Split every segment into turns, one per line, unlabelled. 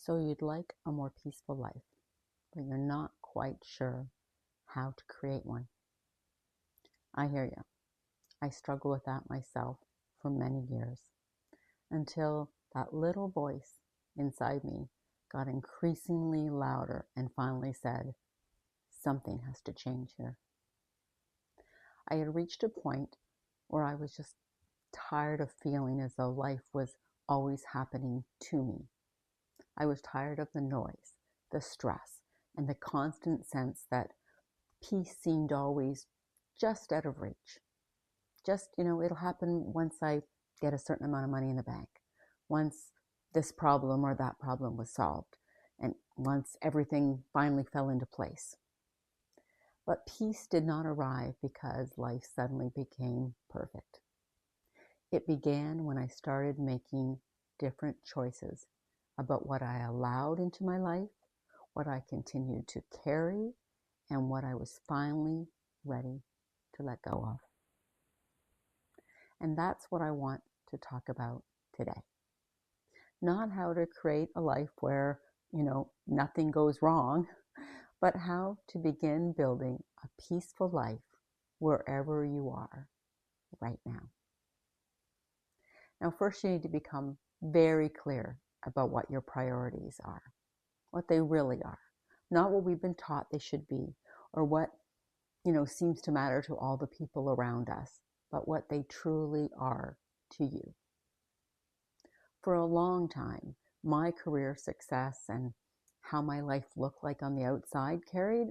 So you'd like a more peaceful life, but you're not quite sure how to create one. I hear you. I struggle with that myself for many years until that little voice inside me got increasingly louder and finally said, something has to change here. I had reached a point where I was just tired of feeling as though life was always happening to me. I was tired of the noise, the stress, and the constant sense that peace seemed always just out of reach. Just, it'll happen once I get a certain amount of money in the bank, once this problem or that problem was solved, and once everything finally fell into place. But peace did not arrive because life suddenly became perfect. It began when I started making different choices about what I allowed into my life, what I continued to carry, and what I was finally ready to let go of. And that's what I want to talk about today. Not how to create a life where, nothing goes wrong, but how to begin building a peaceful life wherever you are right now. Now, first you need to become very clear about what your priorities are, what they really are, not what we've been taught they should be, or what, seems to matter to all the people around us, but what they truly are to you. For a long time, my career success and how my life looked like on the outside carried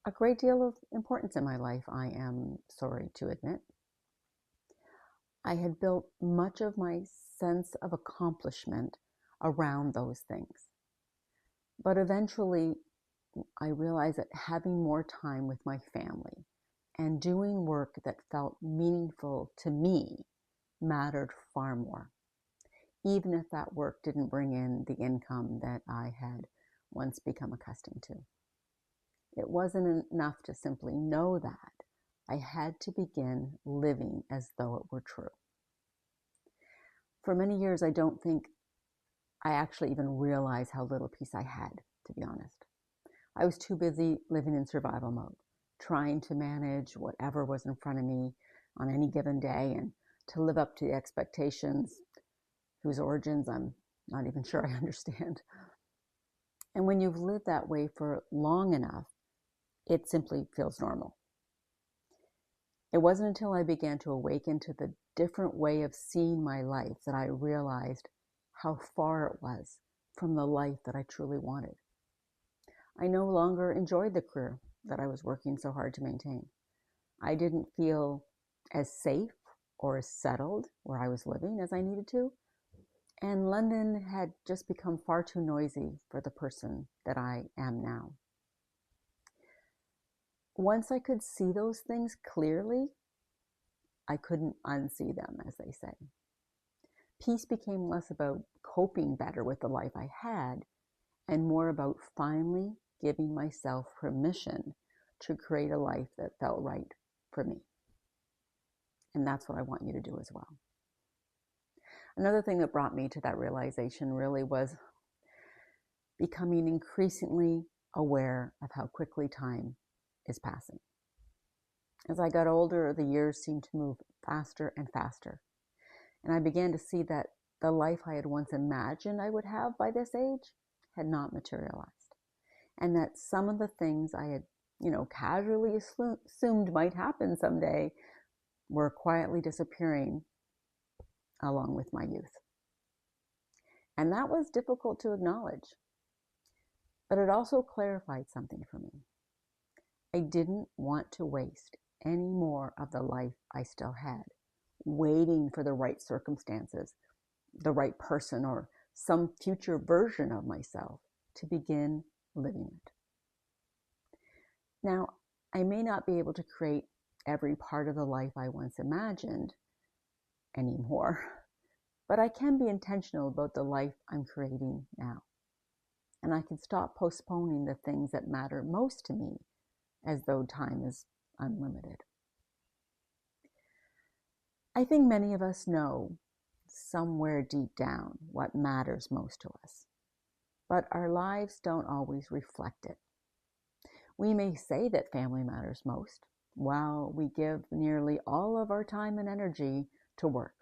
a great deal of importance in my life, I am sorry to admit. I had built much of my sense of accomplishment around those things. But eventually, I realized that having more time with my family and doing work that felt meaningful to me mattered far more, even if that work didn't bring in the income that I had once become accustomed to. It wasn't enough to simply know that. I had to begin living as though it were true. For many years, I don't think I actually even realized how little peace I had, to be honest. I was too busy living in survival mode, trying to manage whatever was in front of me on any given day and to live up to the expectations whose origins I'm not even sure I understand. And when you've lived that way for long enough, it simply feels normal. It wasn't until I began to awaken to the different way of seeing my life that I realized how far it was from the life that I truly wanted. I no longer enjoyed the career that I was working so hard to maintain. I didn't feel as safe or as settled where I was living as I needed to. And London had just become far too noisy for the person that I am now. Once I could see those things clearly, I couldn't unsee them, as they say. Peace became less about coping better with the life I had and more about finally giving myself permission to create a life that felt right for me. And that's what I want you to do as well. Another thing that brought me to that realization really was becoming increasingly aware of how quickly time is passing. As I got older, the years seemed to move faster and faster. And I began to see that the life I had once imagined I would have by this age had not materialized. And that some of the things I had, casually assumed might happen someday were quietly disappearing along with my youth. And that was difficult to acknowledge. But it also clarified something for me. I didn't want to waste any more of the life I still had, waiting for the right circumstances, the right person, or some future version of myself to begin living it. Now, I may not be able to create every part of the life I once imagined anymore, but I can be intentional about the life I'm creating now. And I can stop postponing the things that matter most to me as though time is unlimited. I think many of us know somewhere deep down what matters most to us. but our lives don't always reflect it. We may say that family matters most, while we give nearly all of our time and energy to work.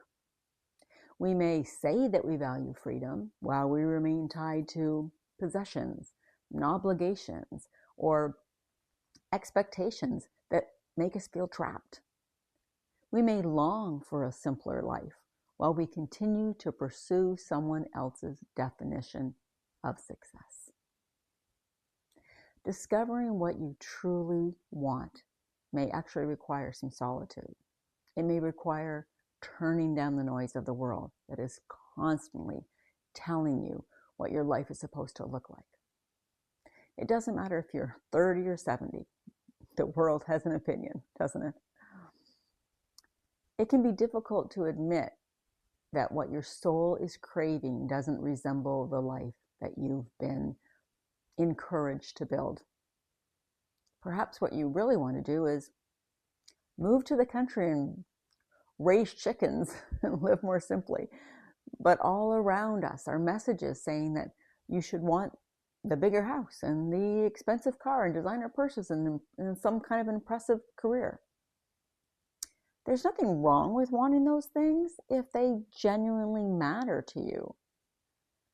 We may say that we value freedom, while we remain tied to possessions and obligations or expectations that make us feel trapped. We may long for a simpler life, while we continue to pursue someone else's definition of success. Discovering what you truly want may actually require some solitude. It may require turning down the noise of the world that is constantly telling you what your life is supposed to look like. It doesn't matter if you're 30 or 70, the world has an opinion, doesn't it? It can be difficult to admit that what your soul is craving doesn't resemble the life that you've been encouraged to build. Perhaps what you really want to do is move to the country and raise chickens and live more simply. But all around us are messages saying that you should want the bigger house and the expensive car and designer purses and some kind of impressive career. There's nothing wrong with wanting those things if they genuinely matter to you.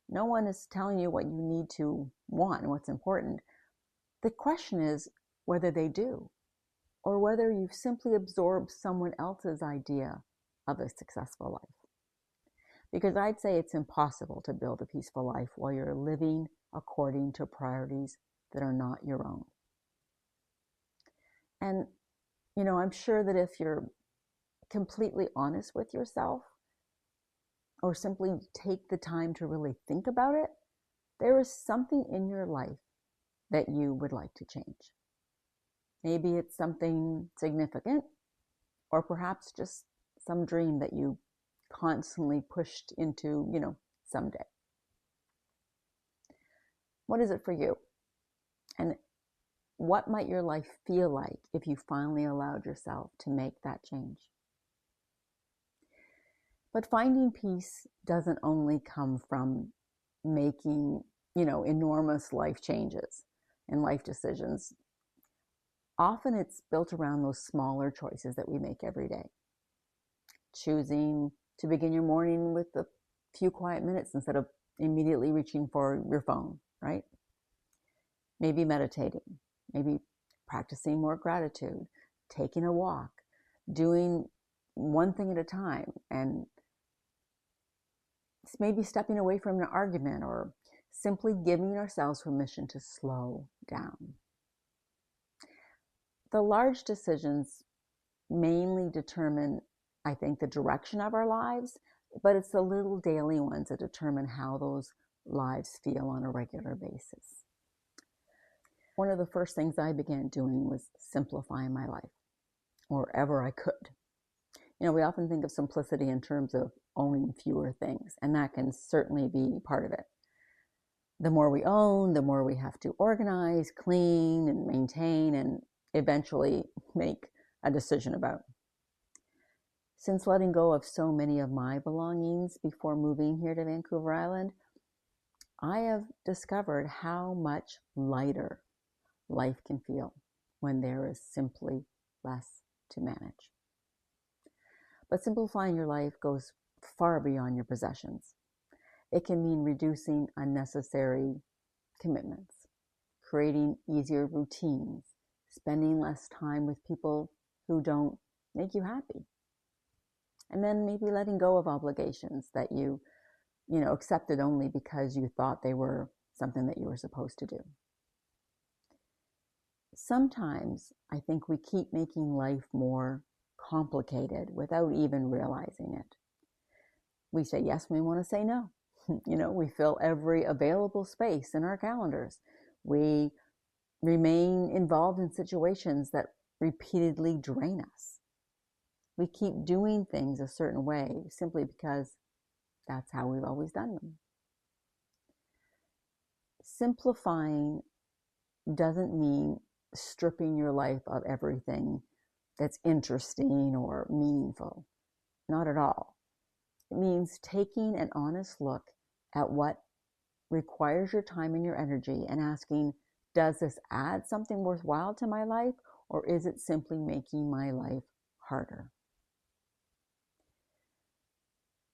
No one is telling you what you need to want and what's important. The question is whether they do, or whether you've simply absorbed someone else's idea of a successful life. Because I'd say it's impossible to build a peaceful life while you're living according to priorities that are not your own. And, I'm sure that if you're completely honest with yourself, or simply take the time to really think about it, there is something in your life that you would like to change. Maybe it's something significant, or perhaps just some dream that you constantly pushed into, someday. What is it for you? And what might your life feel like if you finally allowed yourself to make that change? But finding peace doesn't only come from making, enormous life changes and life decisions. Often it's built around those smaller choices that we make every day. Choosing to begin your morning with a few quiet minutes instead of immediately reaching for your phone, right? Maybe meditating, maybe practicing more gratitude, taking a walk, doing one thing at a time, and maybe stepping away from an argument, or simply giving ourselves permission to slow down. The large decisions mainly determine, I think, the direction of our lives, but it's the little daily ones that determine how those lives feel on a regular basis. One of the first things I began doing was simplifying my life wherever I could. We often think of simplicity in terms of owning fewer things, and that can certainly be part of it. The more we own, the more we have to organize, clean, and maintain, and eventually make a decision about. Since letting go of so many of my belongings before moving here to Vancouver Island, I have discovered how much lighter life can feel when there is simply less to manage. But simplifying your life goes far beyond your possessions. It can mean reducing unnecessary commitments, creating easier routines, spending less time with people who don't make you happy, and then maybe letting go of obligations that you accepted only because you thought they were something that you were supposed to do. Sometimes I think we keep making life more complicated without even realizing it. We say yes when we want to say no. We fill every available space in our calendars. We remain involved in situations that repeatedly drain us. We keep doing things a certain way simply because that's how we've always done them. Simplifying doesn't mean stripping your life of everything that's interesting or meaningful. Not at all. It means taking an honest look at what requires your time and your energy, and asking, does this add something worthwhile to my life, or is it simply making my life harder?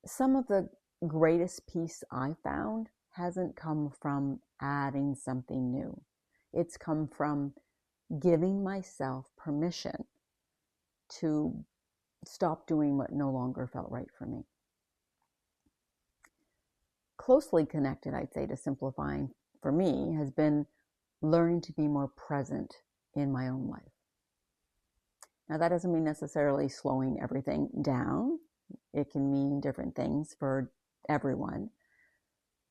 Some of the greatest peace I found hasn't come from adding something new. It's come from giving myself permission to stop doing what no longer felt right for me. Closely connected, I'd say, to simplifying for me has been learning to be more present in my own life. Now, that doesn't mean necessarily slowing everything down. It can mean different things for everyone.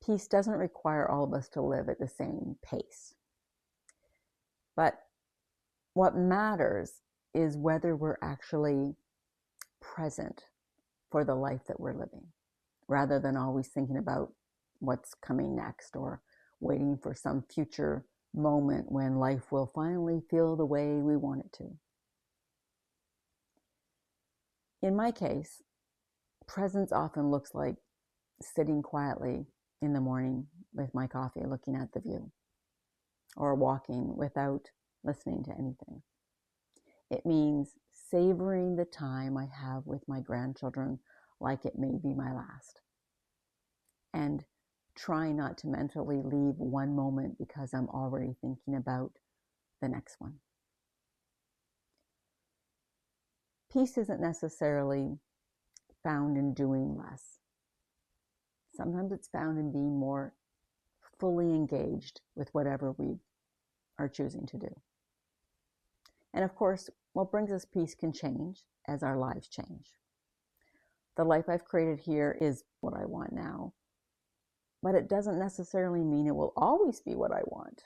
Peace doesn't require all of us to live at the same pace. But what matters is whether we're actually present for the life that we're living, rather than always thinking about what's coming next or waiting for some future moment when life will finally feel the way we want it to. In my case, presence often looks like sitting quietly in the morning with my coffee, looking at the view, or walking without listening to anything. It means savoring the time I have with my grandchildren like it may be my last, and trying not to mentally leave one moment because I'm already thinking about the next one. Peace isn't necessarily found in doing less. Sometimes it's found in being more fully engaged with whatever we are choosing to do. And of course, what brings us peace can change as our lives change. The life I've created here is what I want now, but it doesn't necessarily mean it will always be what I want.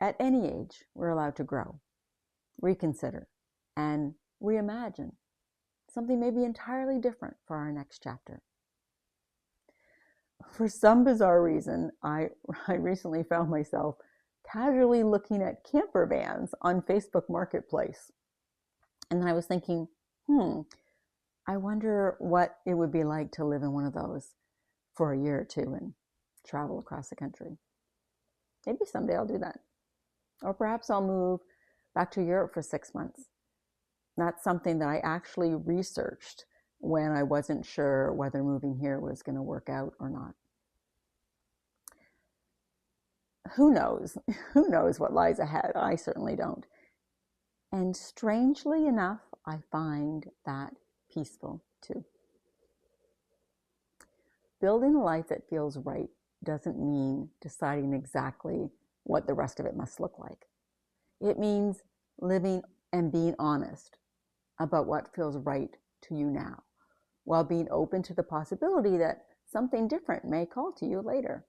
At any age, we're allowed to grow, reconsider, and reimagine something maybe entirely different for our next chapter. For some bizarre reason, I recently found myself casually looking at camper vans on Facebook Marketplace. And then I was thinking, I wonder what it would be like to live in one of those for a year or two and travel across the country. Maybe someday I'll do that. Or perhaps I'll move back to Europe for 6 months. That's something that I actually researched when I wasn't sure whether moving here was going to work out or not. Who knows? Who knows what lies ahead? I certainly don't. And strangely enough, I find that peaceful too. Building a life that feels right doesn't mean deciding exactly what the rest of it must look like. It means living and being honest about what feels right to you now, while being open to the possibility that something different may call to you later.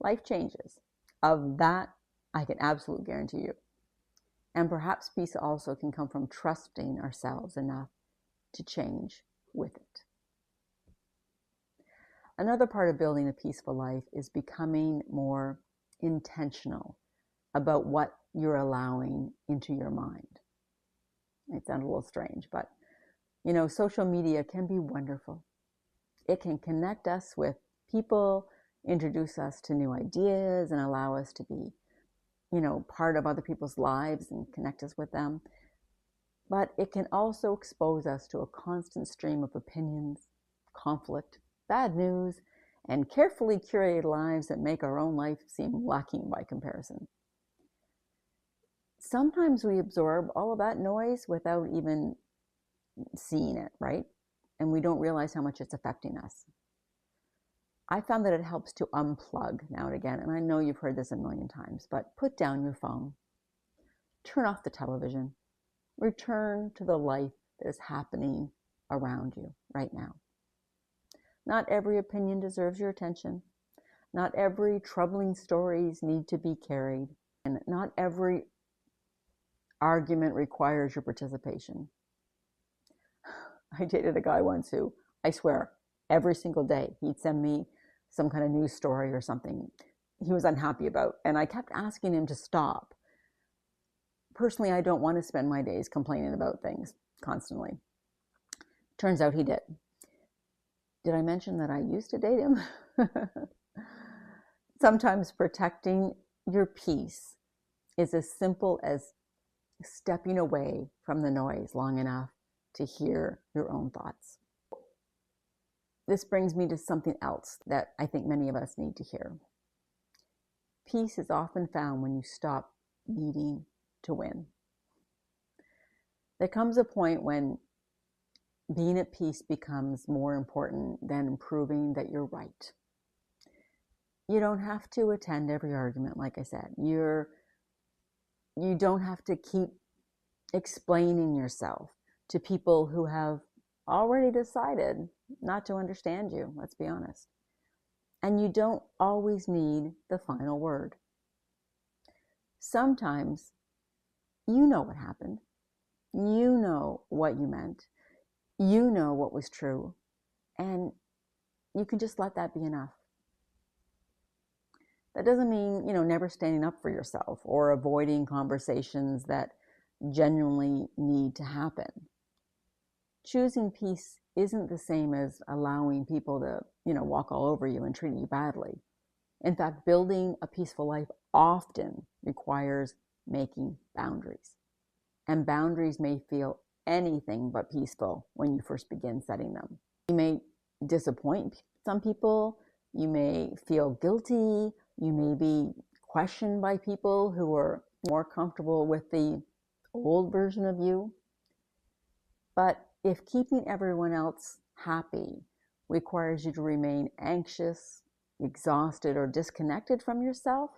Life changes. Of that, I can absolutely guarantee you. And perhaps peace also can come from trusting ourselves enough to change with it. Another part of building a peaceful life is becoming more intentional about what you're allowing into your mind. It sounds a little strange, but social media can be wonderful. It can connect us with people, introduce us to new ideas, and allow us to be, part of other people's lives and connect us with them. But it can also expose us to a constant stream of opinions, conflict, bad news, and carefully curated lives that make our own life seem lacking by comparison. Sometimes we absorb all of that noise without even seeing it, right? And we don't realize how much it's affecting us. I found that it helps to unplug now and again, and I know you've heard this a million times, but put down your phone, turn off the television, return to the life that is happening around you right now. Not every opinion deserves your attention. Not every troubling stories need to be carried, and not every argument requires your participation. I dated a guy once who, I swear, every single day he'd send me some kind of news story or something he was unhappy about, and I kept asking him to stop. Personally, I don't want to spend my days complaining about things constantly. Turns out he did. Did I mention that I used to date him? Sometimes protecting your peace is as simple as stepping away from the noise long enough to hear your own thoughts. This brings me to something else that I think many of us need to hear. Peace is often found when you stop needing to win. There comes a point when being at peace becomes more important than proving that you're right. You don't have to attend every argument, like I said. You don't have to keep explaining yourself to people who have already decided not to understand you, let's be honest. And you don't always need the final word. Sometimes you know what happened. You know what you meant. You know what was true. And you can just let that be enough. That doesn't mean, never standing up for yourself or avoiding conversations that genuinely need to happen. Choosing peace isn't the same as allowing people to, walk all over you and treat you badly. In fact, building a peaceful life often requires making boundaries. And boundaries may feel anything but peaceful when you first begin setting them. You may disappoint some people. You may feel guilty. You may be questioned by people who are more comfortable with the old version of you. But if keeping everyone else happy requires you to remain anxious, exhausted, or disconnected from yourself,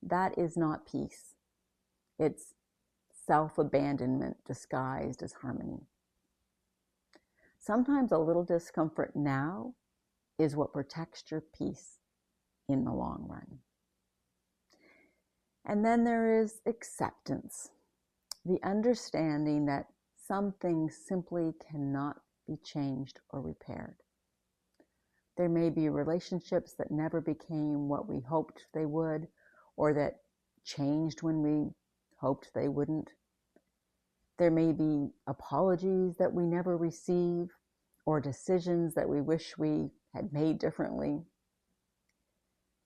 that is not peace. It's self-abandonment disguised as harmony. Sometimes a little discomfort now is what protects your peace in the long run. And then there is acceptance, the understanding that some things simply cannot be changed or repaired. There may be relationships that never became what we hoped they would, or that changed when we hoped they wouldn't. There may be apologies that we never receive, or decisions that we wish we had made differently.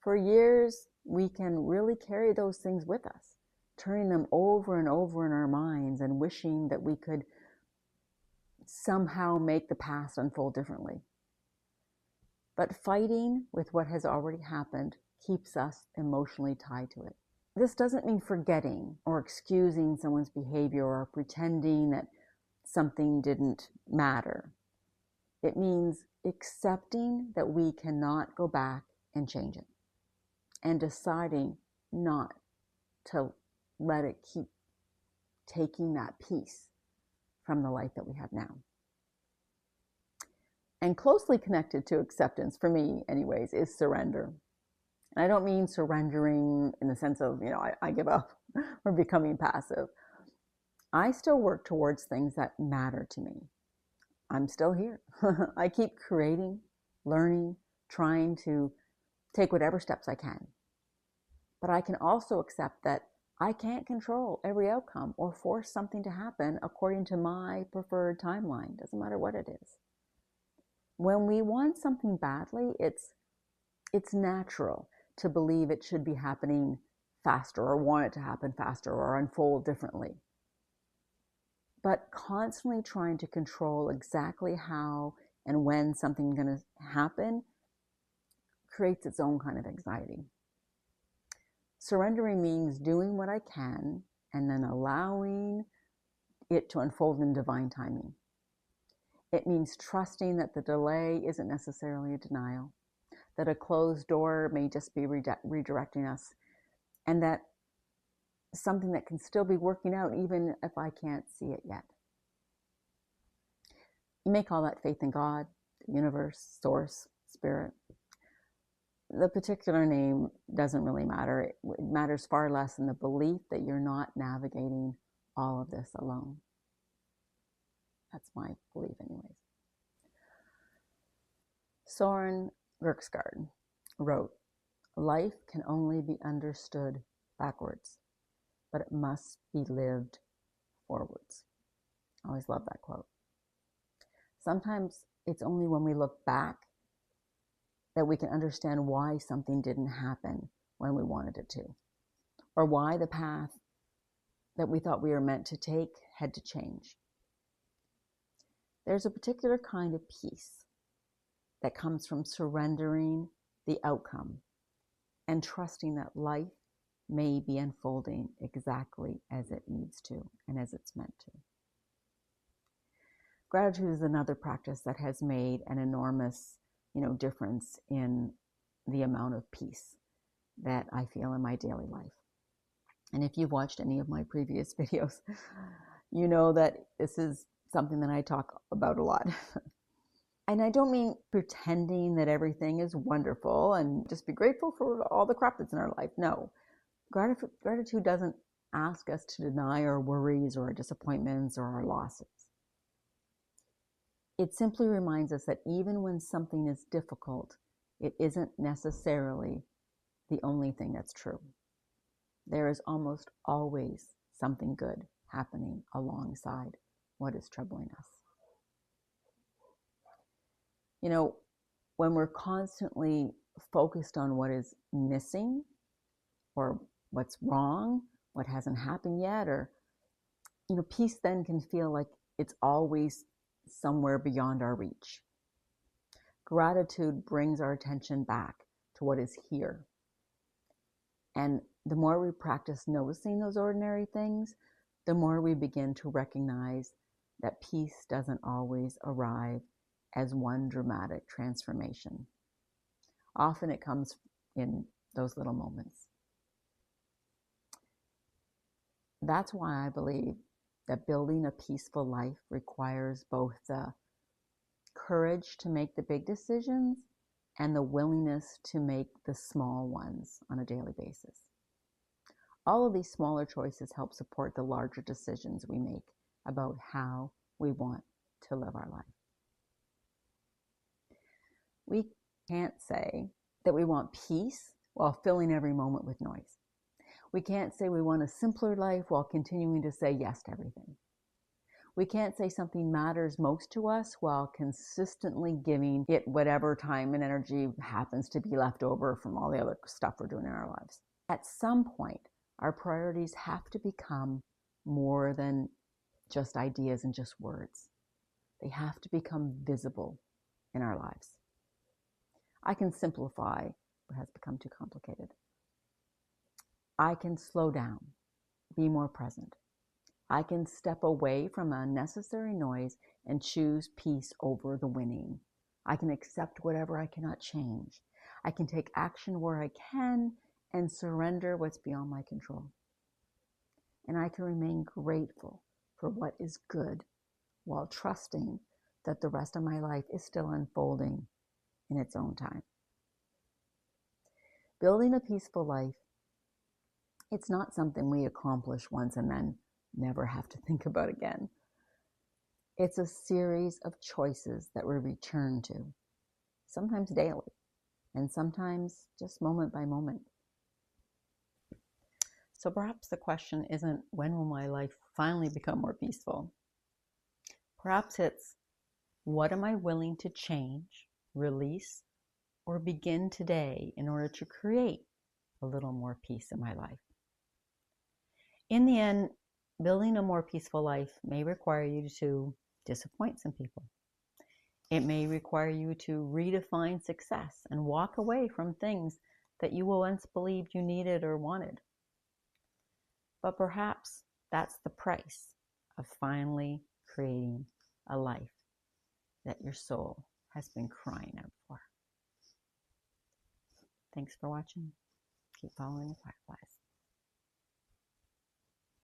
For years, we can really carry those things with us, turning them over and over in our minds and wishing that we could somehow make the past unfold differently. But fighting with what has already happened keeps us emotionally tied to it. This doesn't mean forgetting or excusing someone's behavior or pretending that something didn't matter. It means accepting that we cannot go back and change it, and deciding not to let it keep taking that peace from the life that we have now. And closely connected to acceptance, for me anyways, is surrender. And I don't mean surrendering in the sense of, I give up or becoming passive. I still work towards things that matter to me. I'm still here. I keep creating, learning, trying to take whatever steps I can. But I can also accept that I can't control every outcome or force something to happen according to my preferred timeline. Doesn't matter what it is. When we want something badly, it's natural to believe it should be happening faster, or want it to happen faster, or unfold differently. But constantly trying to control exactly how and when something's going to happen creates its own kind of anxiety. Surrendering means doing what I can and then allowing it to unfold in divine timing. It means trusting that the delay isn't necessarily a denial, that a closed door may just be redirecting us, and that something that can still be working out even if I can't see it yet. You may call that faith in God, the universe, source, spirit. The particular name doesn't really matter. It matters far less in the belief that you're not navigating all of this alone. That's my belief anyways. Soren Kierkegaard wrote, "Life can only be understood backwards, but it must be lived forwards." I always love that quote. Sometimes it's only when we look back that we can understand why something didn't happen when we wanted it to, or why the path that we thought we were meant to take had to change. There's a particular kind of peace that comes from surrendering the outcome and trusting that life may be unfolding exactly as it needs to and as it's meant to. Gratitude is another practice that has made an enormous, difference in the amount of peace that I feel in my daily life. And if you've watched any of my previous videos, you know that this is something that I talk about a lot. And I don't mean pretending that everything is wonderful and just be grateful for all the crap that's in our life. No, gratitude doesn't ask us to deny our worries or our disappointments or our losses. It simply reminds us that even when something is difficult, it isn't necessarily the only thing that's true. There is almost always something good happening alongside what is troubling us. When we're constantly focused on what is missing or what's wrong, what hasn't happened yet, or, peace then can feel like it's always somewhere beyond our reach. Gratitude brings our attention back to what is here. And the more we practice noticing those ordinary things, the more we begin to recognize that peace doesn't always arrive as one dramatic transformation. Often it comes in those little moments. That's why I believe that building a peaceful life requires both the courage to make the big decisions and the willingness to make the small ones on a daily basis. All of these smaller choices help support the larger decisions we make about how we want to live our life. We can't say that we want peace while filling every moment with noise. We can't say we want a simpler life while continuing to say yes to everything. We can't say something matters most to us while consistently giving it whatever time and energy happens to be left over from all the other stuff we're doing in our lives. At some point, our priorities have to become more than just ideas and just words. They have to become visible in our lives. I can simplify what has become too complicated. I can slow down, be more present. I can step away from unnecessary noise and choose peace over the winning. I can accept whatever I cannot change. I can take action where I can and surrender what's beyond my control. And I can remain grateful for what is good while trusting that the rest of my life is still unfolding in its own time. Building a peaceful life, it's not something we accomplish once and then never have to think about again. It's a series of choices that we return to, sometimes daily, and sometimes just moment by moment. So perhaps the question isn't, when will my life finally become more peaceful? Perhaps it's, what am I willing to change, release, or begin today in order to create a little more peace in my life? In the end, building a more peaceful life may require you to disappoint some people. It may require you to redefine success and walk away from things that you once believed you needed or wanted. But perhaps that's the price of finally creating a life that your soul has been crying out for. Thanks for watching. Keep following the fireflies.